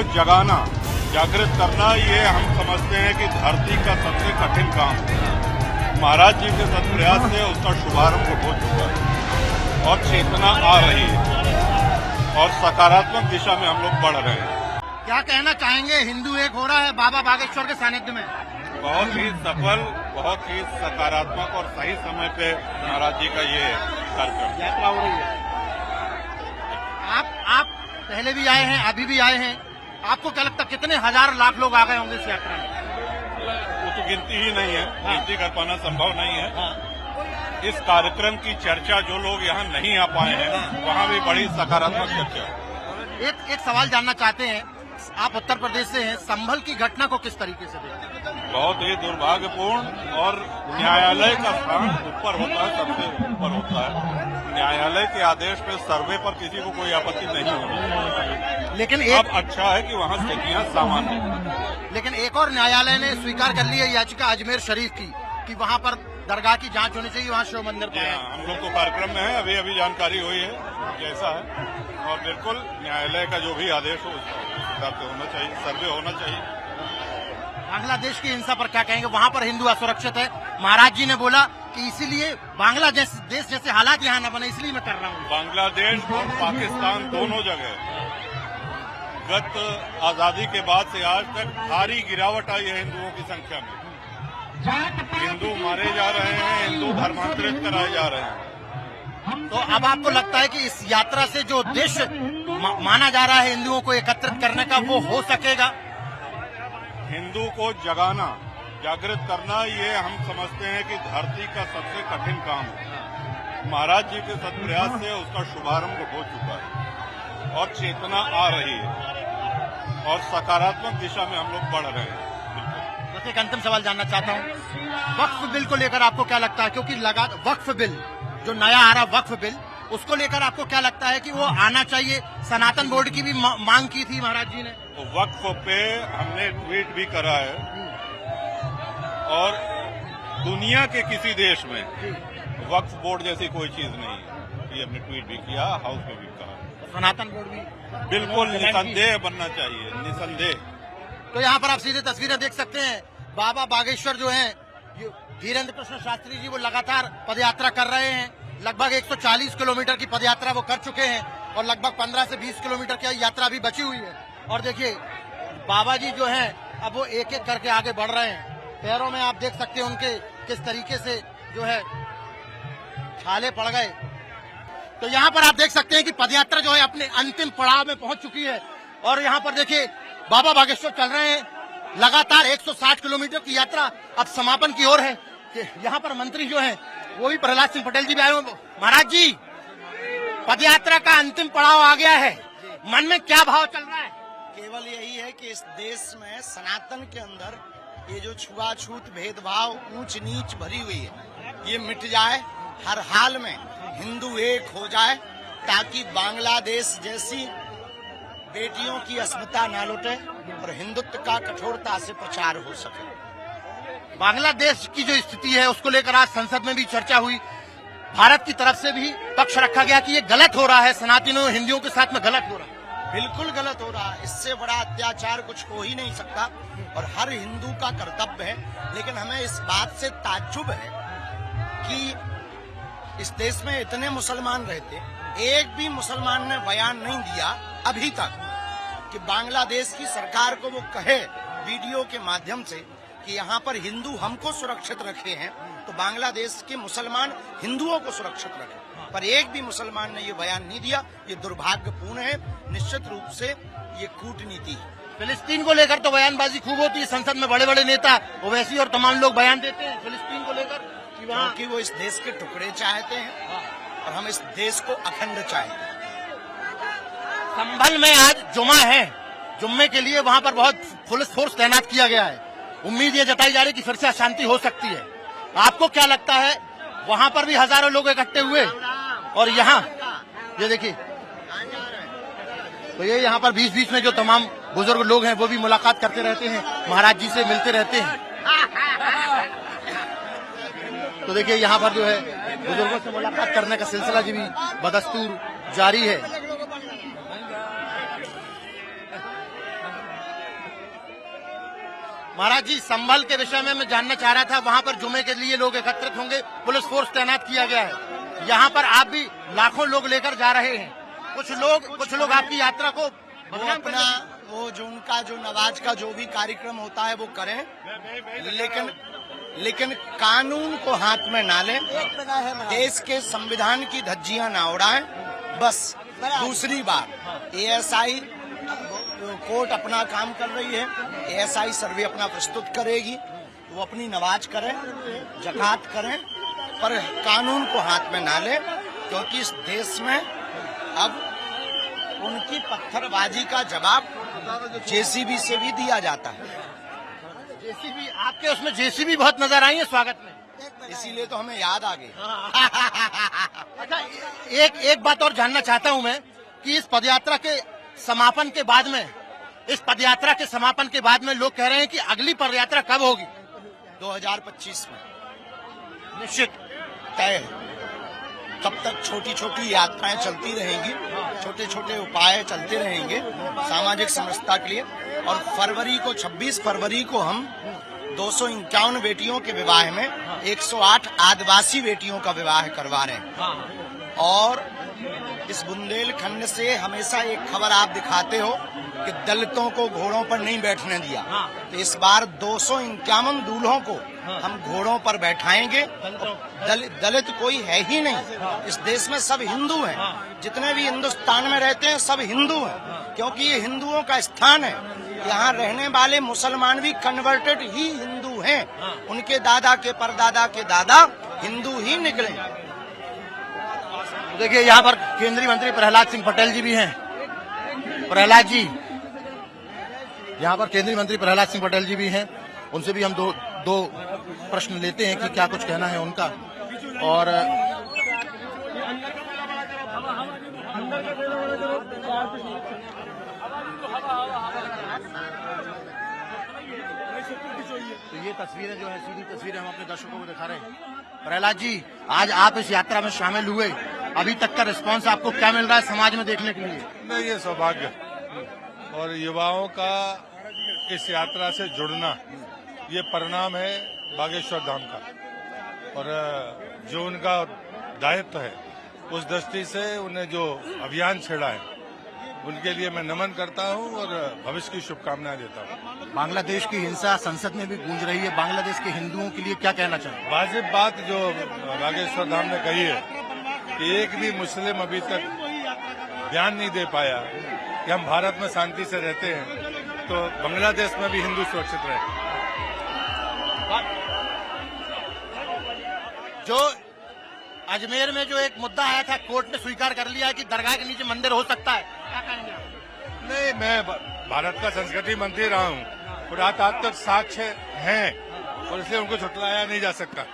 को जगाना, जागृत करना, ये हम समझते हैं कि धरती का सबसे कठिन काम है। महाराज जी के सत्प्रयास से उसका शुभारंभ हो चुका है और चेतना आ रही है और सकारात्मक दिशा में हम लोग बढ़ रहे हैं। क्या कहना चाहेंगे, हिंदू एक हो रहा है बाबा बागेश्वर के सानिध्य में? बहुत ही सफल, बहुत ही सकारात्मक और सही समय पे महाराज जी का ये कार्यक्रम यात्रा हो रही है। आप पहले भी आए हैं, अभी भी आए हैं, आपको क्या लगता है कितने हजार लाख लोग आ गए होंगे इस यात्रा में? वो तो गिनती ही नहीं है, गिनती कर पाना संभव नहीं है। हाँ। इस कार्यक्रम की चर्चा जो लोग यहाँ नहीं आ पाए हैं वहाँ भी बड़ी सकारात्मक चर्चा है। एक सवाल जानना चाहते हैं, आप उत्तर प्रदेश से हैं, संभल की घटना को किस तरीके से देखते हैं? बहुत ही दुर्भाग्यपूर्ण, और न्यायालय का स्थान ऊपर होता है, सबसे ऊपर होता है। न्यायालय के आदेश पे सर्वे पर किसी को कोई आपत्ति नहीं होगी, लेकिन अब अच्छा है कि वहाँ स्थितियाँ सामान्य हैं। लेकिन एक और न्यायालय ने स्वीकार कर ली है याचिका अजमेर शरीफ की कि वहाँ पर दरगाह की जांच होनी चाहिए, वहाँ शिव मंदिर पर। हम लोग तो कार्यक्रम में है, अभी अभी जानकारी हुई है कैसा है, और बिल्कुल न्यायालय का जो भी आदेश हो उसका हिसाब से होना चाहिए, सर्वे होना चाहिए। बांग्लादेश की हिंसा पर क्या कहेंगे? वहाँ पर हिंदू असुरक्षित है, महाराज जी ने बोला कि इसीलिए बांग्लादेश देश जैसे हालात यहाँ न बने, इसलिए मैं कर रहा हूँ। बांग्लादेश और पाकिस्तान दोनों जगह गत आजादी के बाद से आज तक भारी गिरावट आई है हिंदुओं की संख्या में। हिंदू मारे जा रहे हैं, हिंदू धर्मांतरित कराए जा रहे हैं। तो अब आपको लगता है कि इस यात्रा से जो उद्देश्य माना जा रहा है हिंदुओं को एकत्रित करने का, वो हो सकेगा? हिंदू को जगाना, जागृत करना, ये हम समझते हैं कि धरती का सबसे कठिन काम है। महाराज जी के सत्प्रयास से उसका शुभारंभ हो चुका है और चेतना आ रही है और सकारात्मक दिशा में हम लोग बढ़ रहे हैं। बस एक अंतिम सवाल जानना चाहता हूँ, वक्फ बिल को लेकर आपको क्या लगता है? क्योंकि वक्फ बिल जो नया आ रहा वक्फ बिल, उसको लेकर आपको क्या लगता है कि वो आना चाहिए? सनातन बोर्ड की भी मांग की थी महाराज जी ने। तो वक्फ पे हमने ट्वीट भी करा है और दुनिया के किसी देश में वक्फ बोर्ड जैसी कोई चीज नहीं है, ये हमने ट्वीट भी किया, हाउस में भी कहा। सनातन बोर्ड भी बिल्कुल निसंदेह बनना चाहिए, निसंदेह। तो यहाँ पर आप सीधे तस्वीरें देख सकते हैं, बाबा बागेश्वर जो हैं, धीरेन्द्र कृष्ण शास्त्री जी, वो लगातार पदयात्रा कर रहे हैं। लगभग 140 किलोमीटर की पदयात्रा वो कर चुके हैं और लगभग 15 से 20 किलोमीटर की यात्रा भी बची हुई है। और देखिए बाबा जी जो हैं, अब वो एक एक करके आगे बढ़ रहे हैं। पैरों में आप देख सकते हैं उनके किस तरीके से जो है छाले पड़ गए। तो यहाँ पर आप देख सकते हैं कि पदयात्रा जो है अपने अंतिम पड़ाव में पहुंच चुकी है। और यहाँ पर देखिए बाबा बागेश्वर चल रहे हैं, लगातार 160 किलोमीटर की यात्रा अब समापन की ओर है। यहाँ पर मंत्री जो हैं वो भी प्रहलाद सिंह पटेल जी भी आए हुए। महाराज जी, पदयात्रा का अंतिम पड़ाव आ गया है, मन में क्या भाव चल रहा है? केवल यही है कि इस देश में सनातन के अंदर ये जो छुआछूत भेदभाव ऊंच नीच भरी हुई है, ये मिट जाए। हर हाल में हिंदू एक हो जाए ताकि बांग्लादेश जैसी बेटियों की अस्मिता न लुटे और हिंदुत्व का कठोरता से प्रचार हो सके। बांग्लादेश की जो स्थिति है उसको लेकर आज संसद में भी चर्चा हुई। भारत की तरफ से भी पक्ष रखा गया कि ये गलत हो रहा है, सनातनियों हिंदुओं के साथ में गलत हो रहा है। बिल्कुल गलत हो रहा है, इससे बड़ा अत्याचार कुछ हो ही नहीं सकता और हर हिंदू का कर्तव्य है। लेकिन हमें इस बात से ताज्जुब है कि इस देश में इतने मुसलमान रहते, एक भी मुसलमान ने बयान नहीं दिया अभी तक कि बांग्लादेश की सरकार को वो कहे वीडियो के माध्यम से कि यहाँ पर हिंदू हमको सुरक्षित रखे हैं तो बांग्लादेश के मुसलमान हिंदुओं को सुरक्षित रखें। पर एक भी मुसलमान ने ये बयान नहीं दिया। ये दुर्भाग्यपूर्ण है, निश्चित रूप से ये कूटनीति है। फिलिस्तीन को लेकर तो बयानबाजी खूब होती है, संसद में बड़े बड़े नेता ओवैसी और तमाम लोग बयान देते हैं फिलिस्तीन को लेकर कि वहाँ क्योंकि वो इस देश के टुकड़े चाहते हैं और हम इस देश को अखंड चाहते हैं। संभल में आज जुमा है, जुम्मे के लिए वहाँ पर बहुत पुलिस फोर्स तैनात किया गया है। उम्मीद ये जताई जा रही कि फिर से अशांति हो सकती है। आपको क्या लगता है? वहाँ पर भी हजारों लोग इकट्ठे हुए और यहाँ ये देखिए, तो ये यहाँ पर बीच बीच में जो तमाम बुजुर्ग लोग हैं वो भी मुलाकात करते रहते हैं, महाराज जी से मिलते रहते हैं। तो देखिए यहाँ पर जो है बुजुर्गों से मुलाकात करने का सिलसिला जी भी बदस्तूर जारी है। महाराज जी, संभल के विषय में मैं जानना चाह रहा था, वहाँ पर जुमे के लिए लोग एकत्रित होंगे, पुलिस फोर्स तैनात किया गया है। यहाँ पर आप भी लाखों लोग लेकर जा रहे हैं, कुछ लोग आपकी यात्रा को वो जो उनका जो नवाज का जो भी कार्यक्रम होता है वो करें, लेकिन कानून को हाथ में ना लें, देश के संविधान की धज्जियां ना उड़ाएं। बस दूसरी बात, एएसआई कोर्ट अपना काम कर रही है, एएसआई सर्वे अपना प्रस्तुत करेगी, वो अपनी नमाज करें, जकात करें, पर कानून को हाथ में ना लें, क्योंकि इस देश में अब उनकी पत्थरबाजी का जवाब जेसीबी से भी दिया जाता है। जेसीबी, आपके उसमें जेसीबी बहुत नजर आई है स्वागत में, इसीलिए तो हमें याद आ गई। अच्छा, एक बात और जानना चाहता हूं मैं कि इस पदयात्रा के समापन के बाद में, लोग कह रहे हैं कि अगली पदयात्रा कब होगी? 2025 में निश्चित तय है। तब तक छोटी छोटी यात्राएं चलती रहेंगी, छोटे छोटे उपाय चलते रहेंगे सामाजिक समरसता के लिए। और 26 फरवरी को हम 251 बेटियों के विवाह में 108 आदिवासी बेटियों का विवाह करवा रहे हैं। और इस बुंदेलखंड से हमेशा एक खबर आप दिखाते हो कि दलितों को घोड़ों पर नहीं बैठने दिया, तो इस बार 251 दूल्हों को हम घोड़ों पर बैठाएंगे। दलित कोई है ही नहीं इस देश में, सब हिंदू हैं। जितने भी हिंदुस्तान में रहते हैं सब हिंदू हैं, क्योंकि ये हिंदुओं का स्थान है। यहाँ रहने वाले मुसलमान भी कन्वर्टेड ही हिंदू हैं, उनके दादा के परदादा के दादा हिंदू ही निकले। देखिए, यहाँ पर केंद्रीय मंत्री प्रहलाद सिंह पटेल जी भी हैं। प्रहलाद जी, यहाँ पर केंद्रीय मंत्री प्रहलाद सिंह पटेल जी भी हैं, उनसे भी हम दो प्रश्न लेते हैं कि क्या कुछ कहना है उनका। और तो ये तस्वीरें जो है, सीधी तस्वीरें हम अपने दर्शकों को दिखा रहे हैं। प्रहलाद जी, आज आप इस यात्रा में शामिल हुए, अभी तक का रिस्पांस आपको क्या मिल रहा है समाज में देखने के लिए? नहीं, ये सौभाग्य और युवाओं का इस यात्रा से जुड़ना, ये परिणाम है बागेश्वर धाम का। और जो उनका दायित्व है, उस दृष्टि से उन्हें जो अभियान छेड़ा है, उनके लिए मैं नमन करता हूं और भविष्य की शुभकामनाएं देता हूं। बांग्लादेश की हिंसा संसद में भी गूंज रही है, बांग्लादेश के हिंदुओं के लिए क्या कहना चाहेंगे? वाजिब बात जो बागेश्वर धाम ने कही है कि एक भी मुस्लिम अभी तक ध्यान नहीं दे पाया कि हम भारत में शांति से रहते हैं, तो बांग्लादेश में भी हिंदू सुरक्षित रहे। जो अजमेर में जो एक मुद्दा आया था, कोर्ट ने स्वीकार कर लिया है कि दरगाह के नीचे मंदिर हो सकता है, क्या कहेंगे आप? नहीं, मैं भारत का संस्कृति मंत्री रहा हूँ, पुरातात्विक साक्ष्य हैं और इसलिए उनको झुटलाया नहीं जा सकता।